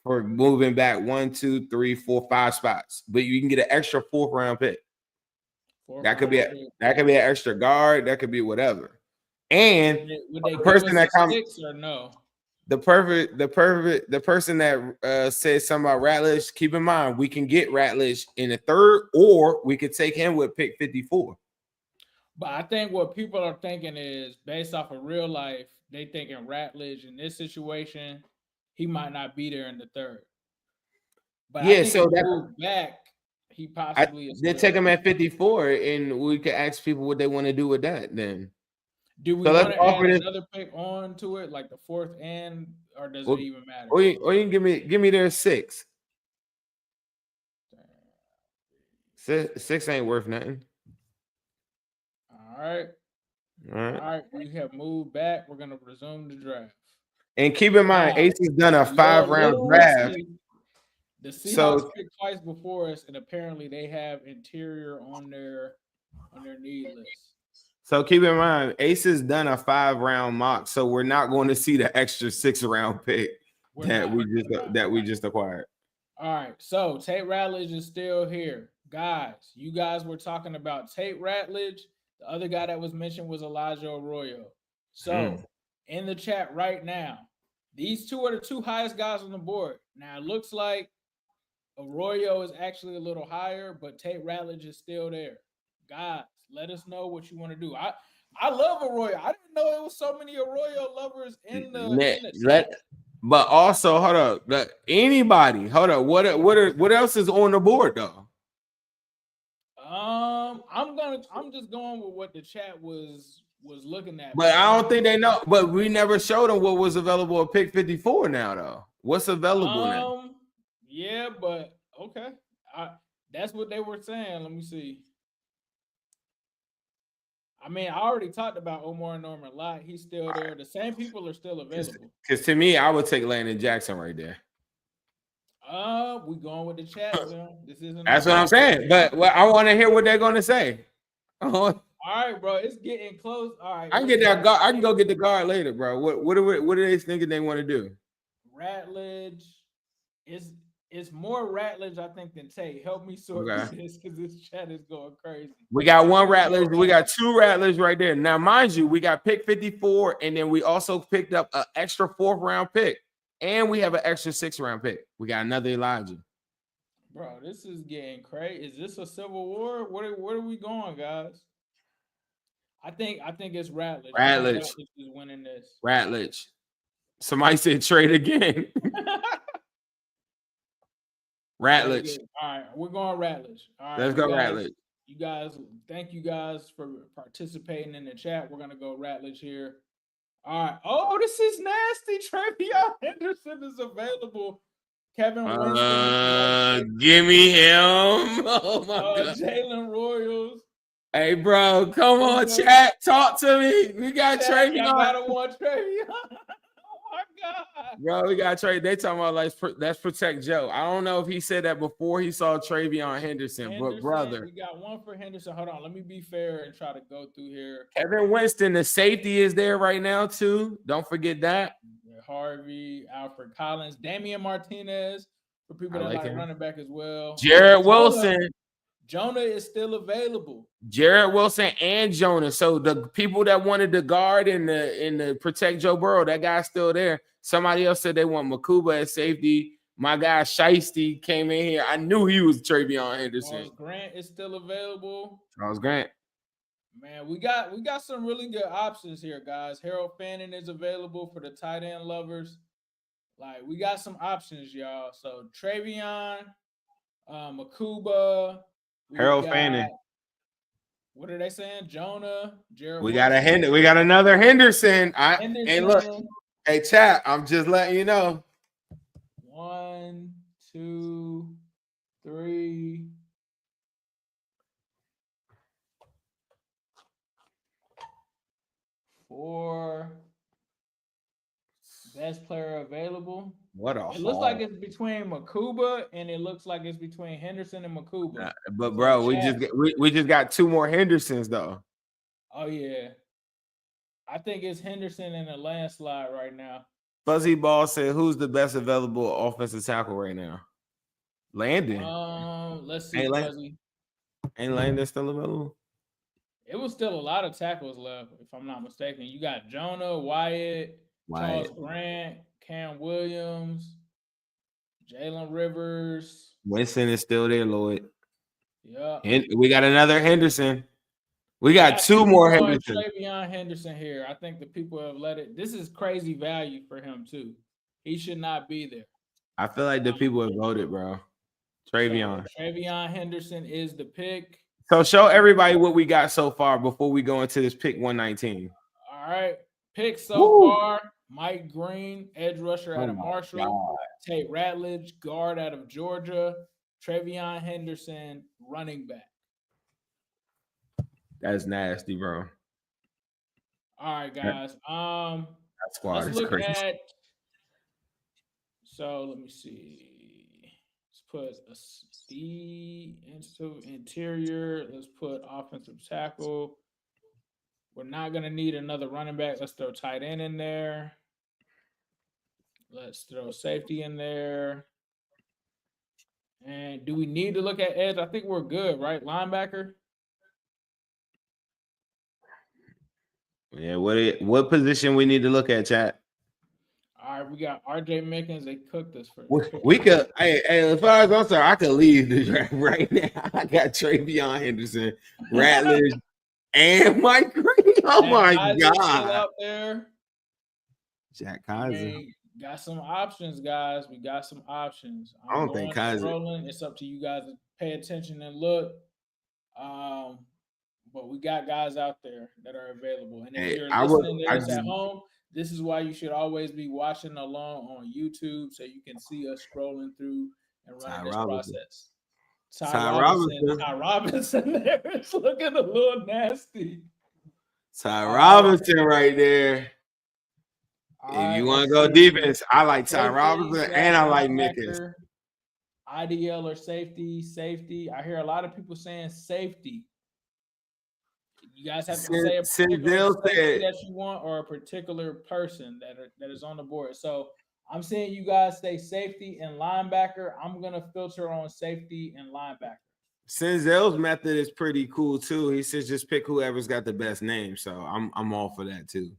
for moving back 1, 2, 3, 4, 5 spots, but you can get an extra 4th round pick. That could be an extra guard. That could be whatever. And the person that comes or no. The person that said something about Ratledge, keep in mind, we can get Ratledge in the 3rd, or we could take him with pick 54. But I think what people are thinking is, based off of real life, they thinking Ratledge in this situation, he might not be there in the 3rd. But yeah, I think so that back, he possibly is. They take him at 54, and we could ask people what they want to do with that then. Do we want to add another pick on to it, like the 4th, or does it even matter? Or you can give me their 6. 6 ain't worth nothing. All right. We have moved back. We're gonna resume the draft. And keep in mind, Ace has done a 5-round draft. The Seahawks picked twice before us, and apparently they have interior on their need list. So keep in mind, Ace has done a 5-round mock, so we're not going to see the extra 6-round pick that we just acquired. All right, so Tate Ratledge is still here, guys. You guys were talking about Tate Ratledge. The other guy that was mentioned was Elijah Arroyo. So in the chat right now, these 2 are the 2 highest guys on the board. Now it looks like Arroyo is actually a little higher, but Tate Ratledge is still there, guys. Let us know what you want to do. I love Arroyo. I didn't know there was so many Arroyo lovers in the chat. But also, hold up. Anybody, hold up. What else is on the board though? I'm I'm just going with what the chat was looking at. But I don't think they know. But we never showed them what was available at pick 54 now, though. What's available now? Yeah, but okay. That's what they were saying. Let me see. I mean, I already talked about Omar Norman a lot. He's still there. The same people are still available. Because to me, I would take Landon Jackson right there. We going with the chat, man. This isn't. That's what I'm saying. But I want to hear what they're going to say. All right, bro. It's getting close. All right. I can get that guard. I can go get the guard later, bro. What are they thinking they want to do? Ratledge. It's more Ratledge, I think, than Tate. Help me sort this because this chat is going crazy. We got one Ratledge. We got two Ratledge right there. Now, mind you, we got pick 54, and then we also picked up an extra 4th round pick, and we have an extra 6th round pick. We got another Elijah. Bro, this is getting crazy. Is this a civil war? Where are we going, guys? I think it's Ratledge. Ratledge is winning this. Ratledge. Somebody said trade again. Ratledge. All right, we're going Ratledge. All right, let's go Ratledge. You guys, thank you guys for participating in the chat. We're gonna go Ratledge here. All right. Oh, this is nasty. Trevion Henderson is available. Kevin Winston. Give me him. Oh my God. Jalen Royals. Hey, bro, come on, chat. Talk to me. We got Trevion. I don't want Trevion. Oh my God. Bro, we got trade. They talking about like that's protect Joe. I don't know if he said that before he saw Trevion Henderson, but brother. We got one for Henderson. Hold on. Let me be fair and try to go through here. Kevin Winston, the safety is there right now, too. Don't forget that. Harvey, Alfred Collins, Damian Martinez for people that like running back as well. Jared Wilson. Jonah is still available. Jared Wilson and Jonah. So the people that wanted the guard in the protect Joe Burrow, that guy's still there. Somebody else said they want Makuba at safety. My guy Shiesty came in here. I knew he was Trevion Henderson. Charles Grant is still available. Charles Grant. Man, we got some really good options here, guys. Harold Fannin is available for the tight end lovers. Like, we got some options, y'all. So Trevion, Makuba, Harold Fannin. What are they saying? Jonah, Jared. We got another Henderson. Hey, look. Hey, chat. I'm just letting you know. 1, 2, 3. Four. Best player available. It looks like it's between Makuba and it looks like it's between Henderson and Makuba. But bro, we just got 2 more Hendersons though. Oh yeah, I think it's Henderson in a landslide right now. Fuzzy Ball said, "Who's the best available offensive tackle right now?" Landon. Let's see. Ain't Landon still available? It was still a lot of tackles left, if I'm not mistaken. You got Jonah, Wyatt. Charles Grant, Cam Williams, Jalen Rivers. Winston is still there, Lloyd. Yeah. We got another Henderson. We got 2 more Henderson. Trevion Henderson here. I think the people have let it. This is crazy value for him, too. He should not be there. I feel like the people have voted, bro. Trevion. So Trevion Henderson is the pick. So show everybody what we got so far before we go into this pick 119. All right. Pick so far. Mike Green, edge rusher out of Marshall. God. Tate Ratledge, guard out of Georgia. Trevion Henderson, running back. That's nasty, bro. All right, guys. That squad is crazy. So let me see. Let's put a D into interior. Let's put offensive tackle. We're not going to need another running back. Let's throw tight end in there. Let's throw safety in there. And do we need to look at edge? I think we're good, right? Linebacker? Yeah, what position we need to look at, chat? All right, we got RJ Mickens. They cooked us for we could. Hey, as far as I'm sorry, I could leave the draft right now. I got Trevion Henderson, Ratledge, and Mike Green. Oh my God! Out there. Jack Kaiser. Got some options, guys. We got some options. I don't think Kaiser. It's up to you guys to pay attention and look. we got guys out there that are available. And if Hey, you're I would. listening to I this just at home, this is why you should always be watching along on YouTube so you can see us scrolling through and running Ty this Robinson. process. Ty Robinson. Ty Robinson there is looking a little nasty. Ty Robinson right there. All If right, you want to let's go see. defense, I like Ty Safety Robinson slash and I like Mickens. linebacker, IDL or safety. I hear a lot of people saying safety. You guys have to say a particular Sindel safety said, that you want or a particular person that is on the board. So I'm saying you guys say safety and linebacker. I'm gonna filter on safety and linebacker. Sinzel's method is pretty cool too. He says just pick whoever's got the best name. So I'm all for that too.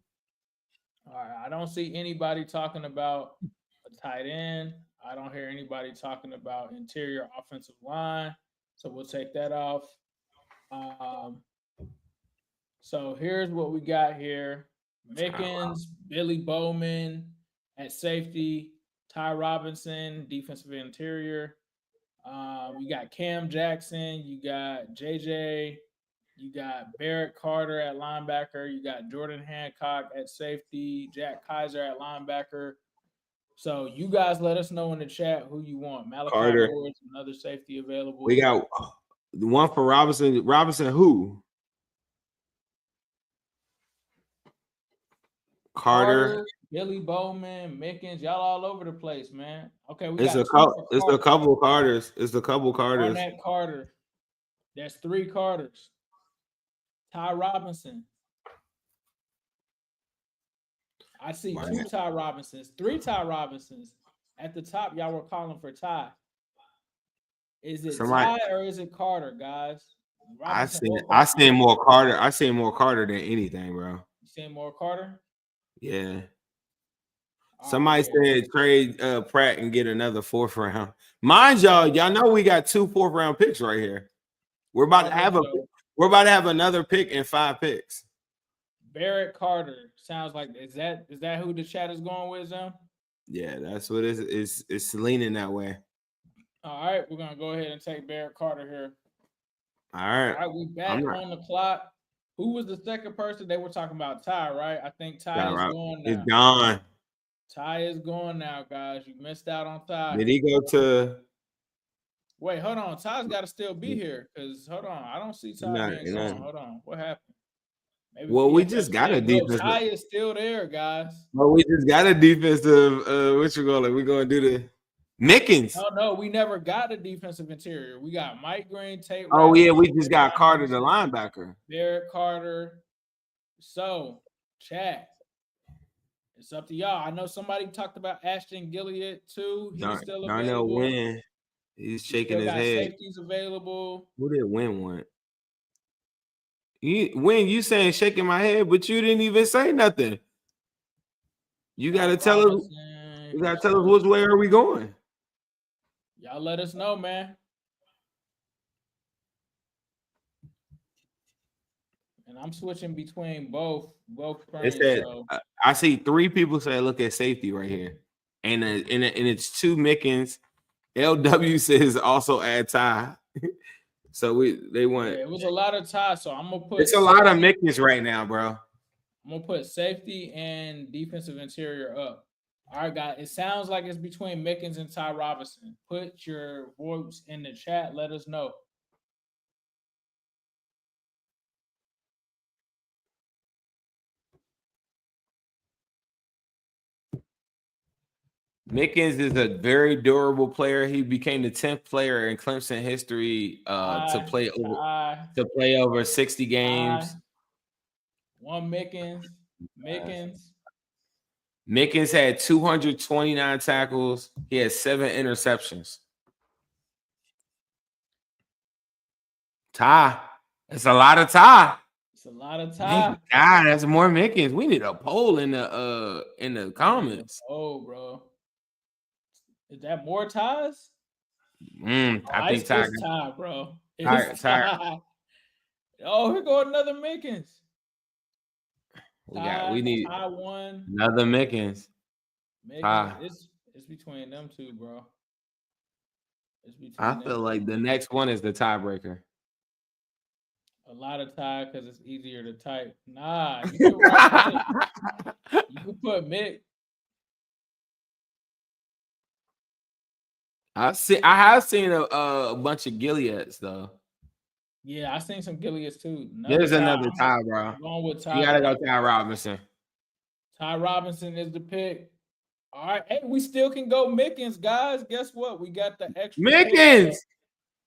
All right. I don't see anybody talking about a tight end. I don't hear anybody talking about interior offensive line. So we'll take that off. So here's what we got here. Mickens, Billy Bowman at safety, Ty Robinson, defensive interior. You got Cam Jackson, you got JJ, you got Barrett Carter at linebacker, you got Jordan Hancock at safety, Jack Kaiser at linebacker. So you guys let us know in the chat who you want. Malachi Carter. Ward's another safety available. We got the one for Robinson. Robinson who? Carter. Billy Bowman, Mickens, y'all all over the place, man. Okay, we It's got a couple Carters. It's a couple Carters. Barnett Carter. That's 3 Carters. Ty Robinson. I see Barnett. 2 Ty Robinsons, 3 Ty Robinsons. At the top, y'all were calling for Ty. Is it Ty or is it Carter, guys? I seen more Carter. I seen more Carter than anything, bro. You seen more Carter? Yeah. Somebody said trade Pratt and get another 4th round. Mind y'all know we got 2 4th round picks right here. We're about to have another pick and 5 picks. Barrett Carter sounds like is that who the chat is going with, Zim? Yeah, that's what it's leaning that way. All right, we're gonna go ahead and take Barrett Carter here. All right. All right, we back on the clock. Who was the second person? They were talking about Ty, right? I think Ty is gone now. He's gone. Ty is gone now, guys. You missed out on Ty. Did he go to? Wait, hold on. Ty's got to still be here because hold on, I don't see Ty being gone. Hold on, what happened? Maybe we just got a defensive. Ty is still there, guys. Well, we just got a defensive. What you call it? We're gonna do the Mickens. No, we never got a defensive interior. We got Mike Green, Tate. Oh yeah, we just got Carter, the linebacker. Barrett Carter. So, chat. It's up to y'all. I know somebody talked about Ashton Gilliard too. He's still available. Darnell Wynn. He's shaking his head. Safeties available. Who did Wynn want? You saying shaking my head, but you didn't even say nothing. You gotta tell us. You gotta tell us which way are we going. Y'all let us know, man. And I'm switching between both frames. I see 3 people say look at safety right here, and it's 2 Mickens. LW says also add Ty. So they want. Yeah, it was a lot of Ty, so I'm gonna put. It's a lot of Mickens right now, bro. I'm gonna put safety and defensive interior up. All right, guys. It sounds like it's between Mickens and Ty Robinson. Put your votes in the chat. Let us know. Mickens is a very durable player. He became the 10th player in Clemson history to play over 60 games. One Mickens. Mickens had 229 tackles. He had 7 interceptions. Ty. It's a lot of Ty. It's a lot of Ty. God, that's more Mickens. We need a poll in the comments. Oh, bro. Is that more ties? I think Ty. Ty, bro. Ty. Oh, here go another Mickens. We need Ty one. Another Mickens. It's between them 2, bro. I feel like the next one is the tiebreaker. A lot of tie because it's easier to type. Nah, you can write Mick. You can put Mick. I have seen a bunch of Gileads though. Yeah, I seen some Gileads too. There's another Ty, bro. I'm going with Ty. You gotta go Ty Robinson. Ty Robinson is the pick. All right, hey, we still can go Mickens, guys. Guess what? We got the extra Mickens.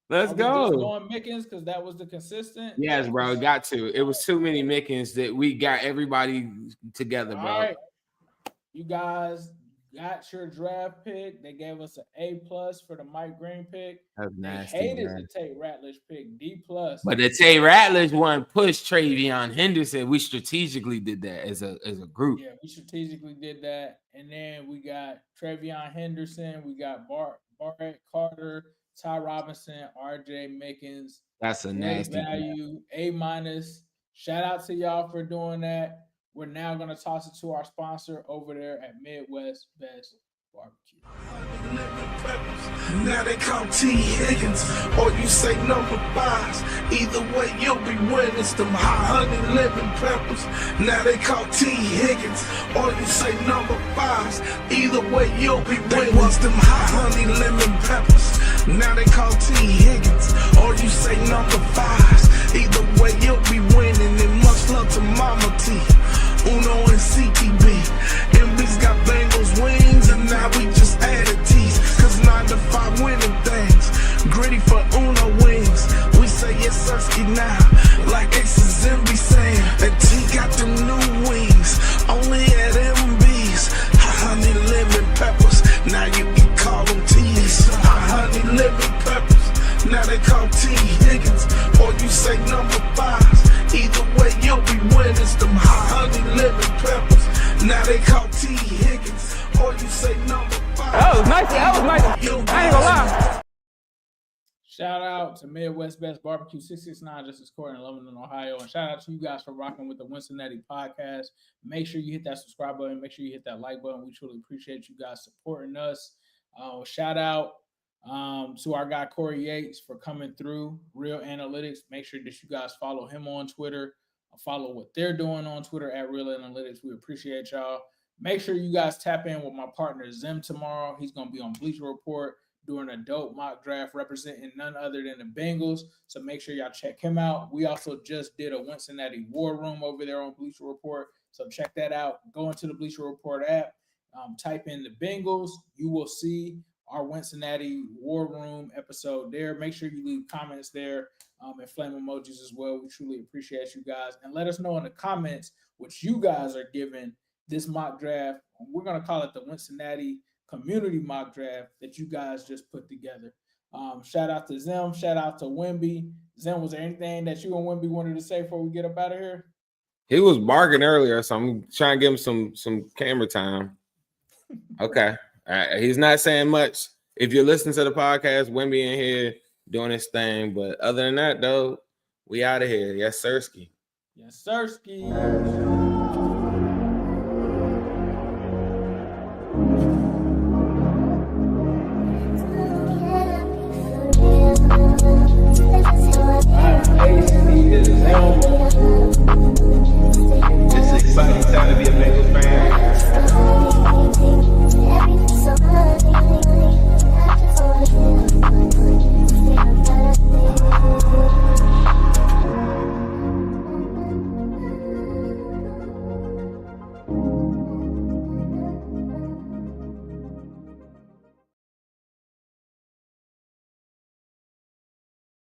Let's Are we go. just going Mickens because that was the consistent. Yes, bro. Got to. It was too many Mickens that we got everybody together, bro. All right, you guys got your draft pick. They gave us an A+ for the Mike Green pick. That's nasty. They hated man. the Tate Ratliff pick, D+. But the Tate Ratliff one pushed Travion Henderson. We strategically did that as a group. Yeah, we strategically did that. And then we got Travion Henderson. We got Barrett Carter, Ty Robinson, RJ Mickens. That's a nasty value, A-. Shout out to y'all for doing that. We're now going to toss it to our sponsor over there at Midwest Best Barbecue. Now they call T. Higgins, or you say number 5s. Either way, you'll be winning. It's them hot honey lemon peppers. Now they call T. Higgins, or you say number 5s. Either way, you'll be winning. They was them hot honey lemon peppers. Now they call T. Higgins, or you say number 5s. Either way, you'll be winning. And much love to Mama T, Uno and CTB. MB's got Bengals wings, and now we just added T's. Cause 9 to 5 winning things. Gritty for Uno wings. We say yes, Sirski now. Like Aces and be saying that T got them new wings. Only at MB's. Honey lemon peppers. Now you can call them T's. Honey lemon peppers. Now they call T. Higgins. Or you say number 5s. Either way, you'll be winning. It's them honey lemon peppers. Now they call T. Higgins. Or you say number 5. That was nice. I ain't gonna lie. Shout out to Midwest Best Barbecue 669, Justice Cory in Lebanon, Ohio. And shout out to you guys for rocking with the Wincinnati podcast. Make sure you hit that subscribe button. Make sure you hit that like button. We truly appreciate you guys supporting us. Shout out to our guy Cory Yates for coming through Real Analytics. Make sure that you guys follow him on Twitter. Follow what they're doing on Twitter at Real Analytics. We appreciate y'all. Make sure you guys tap in with my partner Zim tomorrow. He's going to be on Bleacher Report doing a dope mock draft representing none other than the Bengals. So make sure y'all check him out. We also just did a Cincinnati War Room over there on Bleacher Report. So check that out. Go into the Bleacher Report app. Type in the Bengals. You will see our Cincinnati War Room episode there. Make sure you leave comments there and flame emojis as well. We truly appreciate you guys. And let us know in the comments what you guys are giving this mock draft. We're going to call it the Cincinnati Community Mock Draft that you guys just put together. Shout out to Zim. Shout out to Wimby. Zim, was there anything that you and Wimby wanted to say before we get up out of here? He was barking earlier, so I'm trying to give him some camera time. Okay. All right. He's not saying much. If you're listening to the podcast, Wimby in here doing his thing. But other than that, though, we out of here. Yes, Sirski. Yes, Sirski.